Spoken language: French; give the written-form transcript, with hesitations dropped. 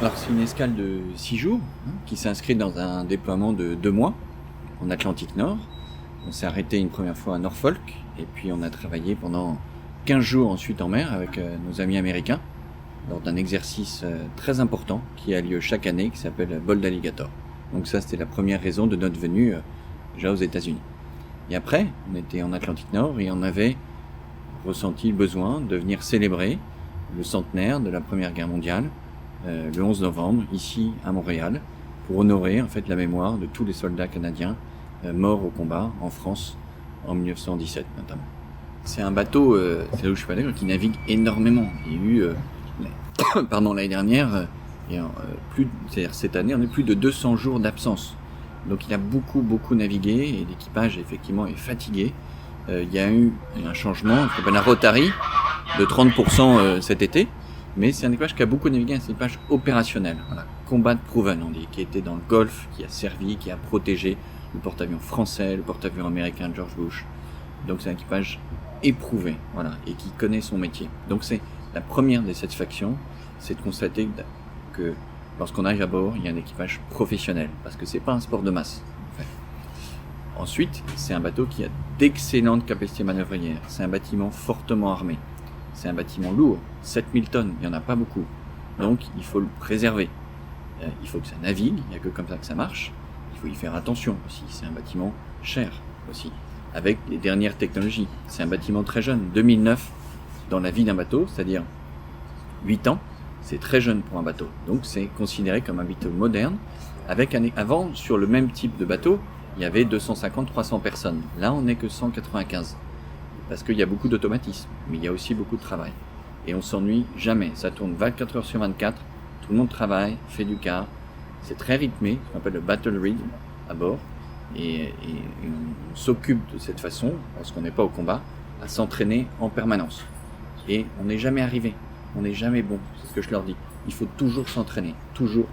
Alors c'est une escale de 6 jours qui s'inscrit dans un déploiement de 2 mois en Atlantique Nord. On s'est arrêté une première fois à Norfolk et puis on a travaillé pendant 15 jours ensuite en mer avec nos amis américains lors d'un exercice très important qui a lieu chaque année qui s'appelle Bold Alligator. Donc ça c'était la première raison de notre venue déjà aux États-Unis. Et après on était en Atlantique Nord et on avait ressenti le besoin de venir célébrer le centenaire de la Première Guerre mondiale le 11 novembre, ici à Montréal, pour honorer en fait la mémoire de tous les soldats canadiens morts au combat en France en 1917 notamment. C'est un bateau, c'est là où je suis allé, qui navigue énormément. Il y a eu, l'année dernière, c'est-à-dire cette année, on a plus de 200 jours d'absence. Donc il a beaucoup navigué et l'équipage effectivement est fatigué. Il y a eu un changement, qui s'appelle la Rotary, de 30% cet été. Mais c'est un équipage qui a beaucoup navigué, un équipage opérationnel. Voilà. Combat proven, on dit, qui était dans le Golfe, qui a servi, qui a protégé le porte-avions français, le porte-avions américain de George Bush. Donc c'est un équipage éprouvé, voilà, et qui connaît son métier. Donc c'est la première des satisfactions, c'est de constater que lorsqu'on arrive à bord, il y a un équipage professionnel, parce que c'est pas un sport de masse. En fait. Ensuite, c'est un bateau qui a d'excellentes capacités manœuvrières. C'est un bâtiment fortement armé. C'est un bâtiment lourd, 7000 tonnes, il n'y en a pas beaucoup. Donc il faut le préserver. Il faut que ça navigue, il n'y a que comme ça que ça marche. Il faut y faire attention aussi, c'est un bâtiment cher aussi, avec les dernières technologies. C'est un bâtiment très jeune, 2009 dans la vie d'un bateau, c'est-à-dire 8 ans, c'est très jeune pour un bateau. Donc c'est considéré comme un bateau moderne. Avant, sur le même type de bateau, il y avait 250-300 personnes. Là, on n'est que 195. Parce qu'il y a beaucoup d'automatisme, mais il y a aussi beaucoup de travail. Et on s'ennuie jamais. Ça tourne 24 heures sur 24. Tout le monde travaille, fait du quart. C'est très rythmé, ce qu'on appelle le battle rhythm à bord. Et on s'occupe de cette façon, lorsqu'on n'est pas au combat, à s'entraîner en permanence. Et on n'est jamais arrivé. On n'est jamais bon. C'est ce que je leur dis. Il faut toujours s'entraîner. Toujours.